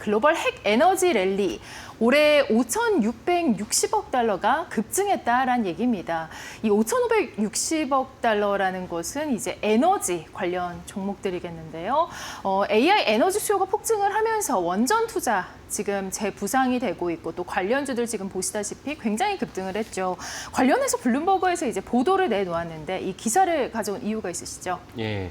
글로벌 핵 에너지 랠리. 올해 5,660억 달러가 급증했다라는 얘기입니다. 이 5,560억 달러라는 것은 이제 에너지 관련 종목들이겠는데요. AI 에너지 수요가 폭증을 하면서 원전 투자 지금 재부상이 되고 있고 또 관련주들 지금 보시다시피 굉장히 급등을 했죠. 관련해서 블룸버그에서 이제 보도를 내놓았는데 이 기사를 가져온 이유가 있으시죠? 예.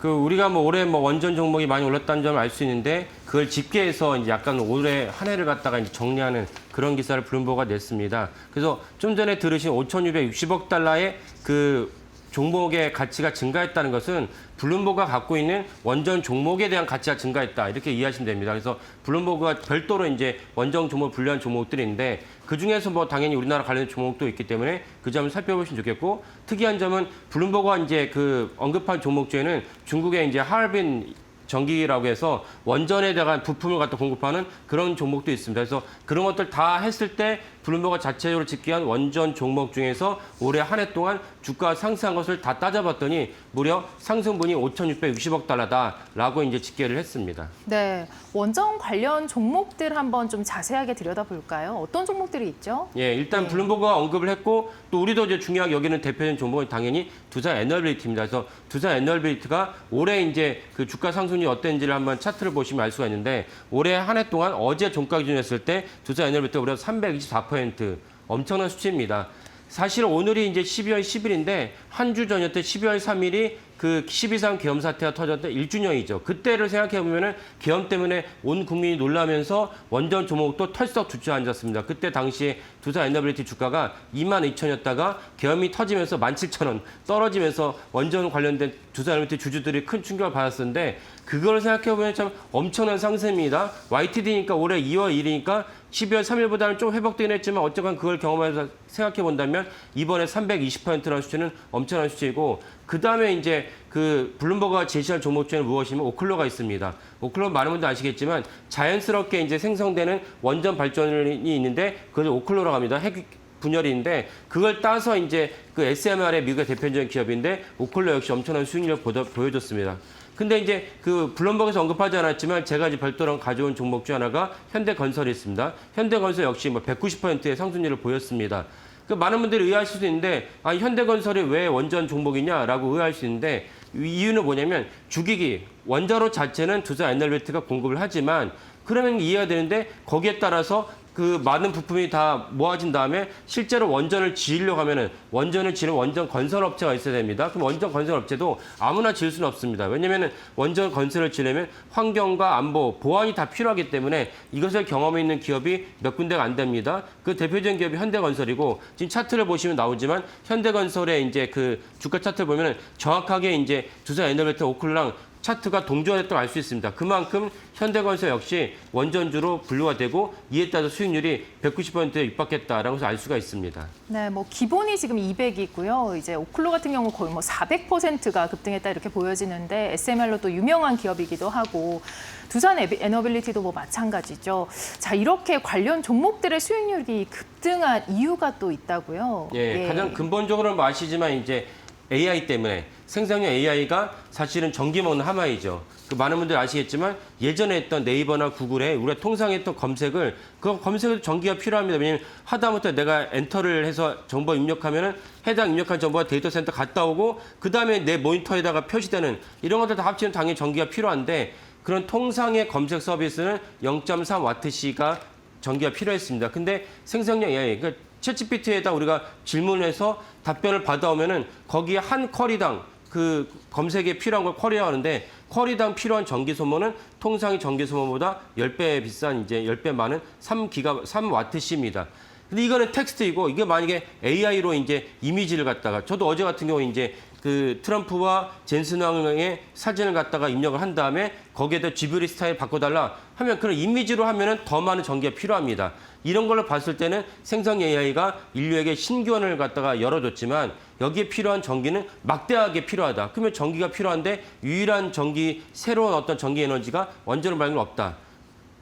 우리가 올해 원전 종목이 많이 올랐다는 점을 알 수 있는데 그걸 집계해서 이제 약간 올해 한 해를 갖다가 이제 정리하는 그런 기사를 블룸버그가 냈습니다. 그래서 좀 전에 들으신 5,660억 달러의 그 종목의 가치가 증가했다는 것은 블룸버그가 갖고 있는 원전 종목에 대한 가치가 증가했다. 이렇게 이해하시면 됩니다. 그래서 블룸버그가 별도로 이제 원전 종목을 분류한 종목들인데 그중에서 당연히 우리나라 관련 종목도 있기 때문에 그 점을 살펴보시면 좋겠고 특이한 점은 블룸버그가 이제 그 언급한 종목 중에는 중국의 이제 하얼빈 전기라고 해서 원전에 대한 부품을 갖다 공급하는 그런 종목도 있습니다. 그래서 그런 것들 다 했을 때 블룸버그 자체적으로 집계한 원전 종목 중에서 올해 한 해 동안 주가 상승한 것을 다 따져봤더니 무려 상승분이 5,660억 달러다라고 이제 집계를 했습니다. 네, 원전 관련 종목들 한번 좀 자세하게 들여다볼까요? 어떤 종목들이 있죠? 예, 일단 블룸버그가 언급을 했고 또 우리도 이제 중요하게 여기는 대표적인 종목은 당연히 두산 에너빌리티입니다. 그래서 두산 에너빌리티가 올해 이제 그 주가 상승률이 어땠는지를 한번 차트를 보시면 알 수가 있는데 올해 한 해 동안 어제 종가 기준으로 했을 때 두산 에너빌리티가 무려 324% 엄청난 수치입니다. 사실 오늘이 이제 12월 10일인데 한 주 전이었던 12월 3일이 그 12.3 계엄 사태가 터졌던 1주년이죠. 그때를 생각해 보면은 계엄 때문에 온 국민이 놀라면서 원전 종목도 털썩 주저앉았습니다. 그때 당시에 두산 에너빌리티 주가가 22,000이었다가 계엄이 터지면서 17,000원 떨어지면서 원전 관련된 두산 에너빌리티 주주들이 큰 충격을 받았었는데 그걸 생각해 보면 참 엄청난 상승입니다. YTD니까 올해 2월 1일이니까 12월 3일보다는 좀 회복되긴 했지만 어쨌건 그걸 경험해서 생각해 본다면 이번에 320%라는 수치는 엄청난 수치이고 그다음에 이제 그 블룸버그가 제시한 종목 중에는 무엇이면 오클로가 있습니다. 오클로 많은 분들 아시겠지만 자연스럽게 이제 생성되는 원전 발전이 있는데 그걸 오클로라고 합니다. 핵 분열인데 그걸 따서 이제 그 SMR의 미국의 대표적인 기업인데 오클로 역시 엄청난 수익률을 보여줬습니다. 근데 이제 그 블룸버그에서 언급하지 않았지만 제가 이제 별도로 가져온 종목 중 하나가 현대건설이 있습니다. 현대건설 역시 190%의 상승률을 보였습니다. 그 많은 분들이 의아하실 수도 있는데 현대건설이 왜 원전 종목이냐라고 의아할 수 있는데 이유는 뭐냐면 주기기 원자로 자체는 두산 에너빌리티가 공급을 하지만 그러면 이해가 되는데 거기에 따라서 그 많은 부품이 다 모아진 다음에 실제로 원전을 지으려고 하면은 원전을 지는 원전 건설 업체가 있어야 됩니다. 그럼 원전 건설 업체도 아무나 지을 수는 없습니다. 왜냐면은 원전 건설을 지으려면 환경과 안보, 보안이 다 필요하기 때문에 이것을 경험해 있는 기업이 몇 군데가 안 됩니다. 그 대표적인 기업이 현대건설이고 지금 차트를 보시면 나오지만 현대건설의 이제 그 주가 차트를 보면은 정확하게 이제 두산 에너빌리티 오클로랑 차트가 동조했다고 알 수 있습니다. 그만큼 현대건설 역시 원전주로 분류가 되고 이에 따라서 수익률이 190%에 육박했다라고 해서 알 수가 있습니다. 네, 기본이 지금 200이고요. 이제 오클로 같은 경우 거의 400%가 급등했다 이렇게 보여지는데 SMR로 또 유명한 기업이기도 하고 두산 에너빌리티도 마찬가지죠. 자, 이렇게 관련 종목들의 수익률이 급등한 이유가 또 있다고요. 예, 가장 근본적으로는 아시지만 이제 AI 때문에 생성형 AI가 사실은 전기 먹는 하마이죠. 그 많은 분들 아시겠지만 예전에 했던 네이버나 구글에 우리가 통상했던 검색을 그 검색에도 전기가 필요합니다. 왜냐하면 하다못해 내가 엔터를 해서 정보 입력하면은 해당 입력한 정보가 데이터 센터 갔다 오고 그 다음에 내 모니터에다가 표시되는 이런 것들 다 합치면 당연히 전기가 필요한데 그런 통상의 검색 서비스는 0.3Wc가 전기가 필요했습니다. 근데 생성형 AI, 그러니까 챗GPT에다 우리가 질문해서 답변을 받아오면은 거기에 한 쿼리당 그 검색에 필요한 걸 쿼리라고 하는데 쿼리당 필요한 전기 소모는 통상의 전기 소모보다 10배 비싼 이제 10배 많은 3Wc입니다. 근데 이거는 텍스트이고 이게 만약에 AI로 이제 이미지를 갖다가 저도 어제 같은 경우에 이제 그 트럼프와 젠슨 왕의 사진을 갖다가 입력을 한 다음에 거기에다 지브리 스타일 바꿔달라 하면 그런 이미지로 하면은 더 많은 전기가 필요합니다. 이런 걸로 봤을 때는 생성 AI가 인류에게 신기원을 갖다가 열어줬지만 여기에 필요한 전기는 막대하게 필요하다. 그러면 전기가 필요한데 유일한 전기, 새로운 어떤 전기 에너지가 원전을 말고는 없다.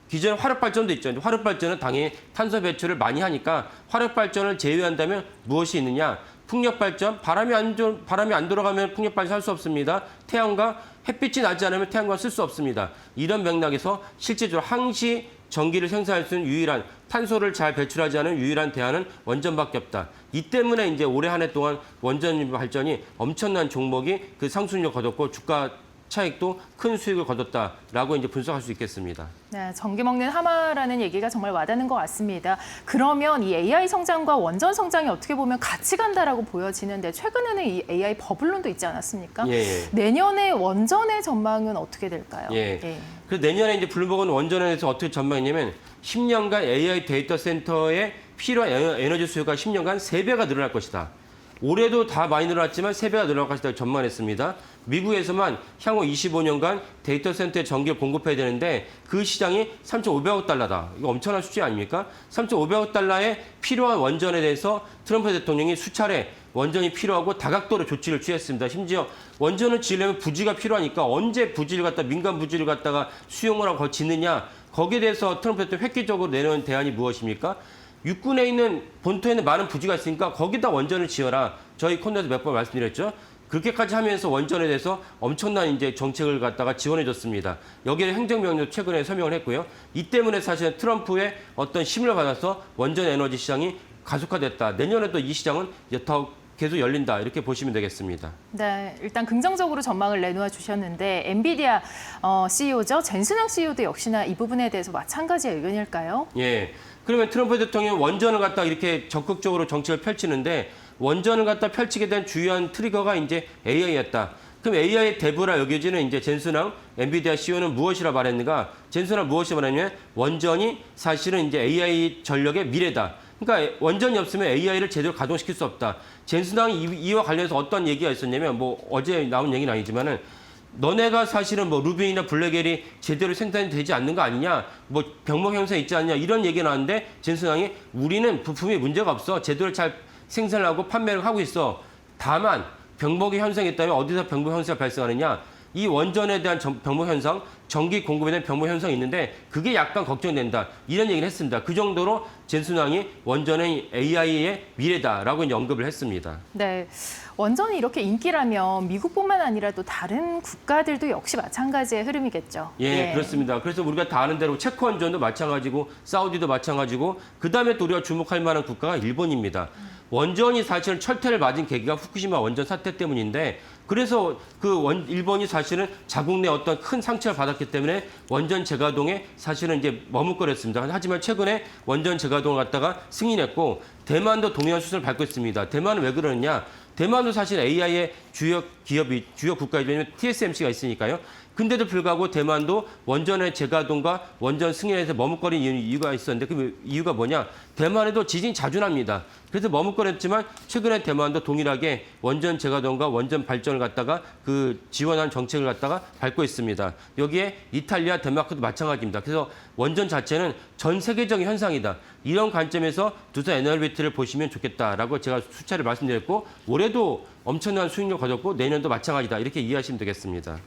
기존에 화력발전도 있죠. 화력발전은 당연히 탄소 배출을 많이 하니까 화력발전을 제외한다면 무엇이 있느냐? 풍력 발전, 바람이 안 돌아가면 풍력 발전 할 수 없습니다. 태양과 햇빛이 나지 않으면 태양광 쓸 수 없습니다. 이런 맥락에서 실제적으로 항시 전기를 생산할 수 있는 유일한 탄소를 잘 배출하지 않은 유일한 대안은 원전밖에 없다. 이 때문에 이제 올해 한 해 동안 원전 발전이 엄청난 종목이 그 상승률을 거뒀고 주가 차익도 큰 수익을 거뒀다라고 이제 분석할 수 있겠습니다. 네, 전기 먹는 하마라는 얘기가 정말 와닿는 것 같습니다. 그러면 이 AI 성장과 원전 성장이 어떻게 보면 같이 간다라고 보여지는데 최근에는 이 AI 버블론도 있지 않았습니까? 예. 내년에 원전의 전망은 어떻게 될까요? 예. 그래서 내년에 이제 블룸버그는 원전에 대해서 어떻게 전망했냐면 10년간 AI 데이터 센터에 필요한 에너지 수요가 10년간 3배가 늘어날 것이다. 올해도 다 많이 늘어났지만 3배가 늘어날 것이다 전망했습니다. 미국에서만 향후 25년간 데이터 센터에 전기를 공급해야 되는데 그 시장이 3,500억 달러다. 이거 엄청난 수치 아닙니까? 3,500억 달러에 필요한 원전에 대해서 트럼프 대통령이 수차례 원전이 필요하고 다각도로 조치를 취했습니다. 심지어 원전을 지으려면 부지가 필요하니까 언제 부지를 갖다 민간 부지를 갖다가 수용을 하고 짓느냐. 거기에 대해서 트럼프 대통령이 획기적으로 내놓은 대안이 무엇입니까? 육군에 있는 본토에 있는 많은 부지가 있으니까 거기다 원전을 지어라. 저희 코너에서 몇 번 말씀드렸죠. 그렇게까지 하면서 원전에 대해서 엄청난 이제 정책을 갖다가 지원해줬습니다. 여기에 행정명령도 최근에 서명을 했고요. 이 때문에 사실 트럼프의 어떤 힘을 받아서 원전 에너지 시장이 가속화됐다. 내년에도 이 시장은 이제 더 계속 열린다. 이렇게 보시면 되겠습니다. 네, 일단 긍정적으로 전망을 내놓아 주셨는데 엔비디아 CEO죠. 젠슨왕 CEO도 역시나 이 부분에 대해서 마찬가지의 의견일까요? 예. 그러면 트럼프 대통령이 원전을 갖다 이렇게 적극적으로 정책을 펼치는데 원전을 갖다 펼치게 된 주요한 트리거가 이제 AI였다. 그럼 AI의 대부라 여겨지는 이제 젠슨왕 엔비디아 CEO는 무엇이라 말했는가? 젠슨왕 무엇이라 말했냐면 원전이 사실은 이제 AI 전력의 미래다. 그러니까 원전이 없으면 AI를 제대로 가동시킬 수 없다. 젠슨왕이 이와 관련해서 어떤 얘기가 있었냐면 뭐 어제 나온 얘기는 아니지만은 너네가 사실은 뭐 루빈이나 블랙엘이 제대로 생산이 되지 않는 거 아니냐, 뭐 병목 현상 있지 않냐 이런 얘기가 나왔는데 젠슨왕이 우리는 부품이 문제가 없어 제대로 잘 생산을 하고 판매를 하고 있어. 다만 병목이 현상이 있다면 어디서 병목 현상이 발생하느냐? 이 원전에 대한 병목 현상, 전기 공급에 대한 병목 현상이 있는데 그게 약간 걱정된다. 이런 얘기를 했습니다. 그 정도로 젠슨왕이 원전의 AI의 미래다라고 이제 언급을 했습니다. 네, 원전이 이렇게 인기라면 미국뿐만 아니라 또 다른 국가들도 역시 마찬가지의 흐름이겠죠. 예, 그렇습니다. 그래서 우리가 다 아는 대로 체코 원전도 마찬가지고 사우디도 마찬가지고 그다음에 또 우리가 주목할 만한 국가가 일본입니다. 원전이 사실은 철퇴를 맞은 계기가 후쿠시마 원전 사태 때문인데 그래서 일본이 사실은 자국 내 어떤 큰 상처를 받았기 때문에 원전 재가동에 사실은 이제 머뭇거렸습니다. 하지만 최근에 원전 재가동을 갖다가 승인했고 대만도 동일한 수순을 밟고 있습니다. 대만은 왜 그러느냐? 대만도 사실 AI의 주요 국가이면 TSMC가 있으니까요. 근데도 불구하고 대만도 원전의 재가동과 원전 승인에서 머뭇거린 이유가 있었는데 그 이유가 뭐냐? 대만에도 지진이 자주 납니다. 그래서 머뭇거렸지만 최근에 대만도 동일하게 원전 재가동과 원전 발전을 갖다가 지원한 정책을 갖다가 밟고 있습니다. 여기에 이탈리아, 덴마크도 마찬가지입니다. 그래서 원전 자체는 전 세계적인 현상이다. 이런 관점에서 두산 에너비트를 보시면 좋겠다라고 제가 수차례 말씀드렸고 올해도 엄청난 수익률 거뒀고 내년도 마찬가지다. 이렇게 이해하시면 되겠습니다.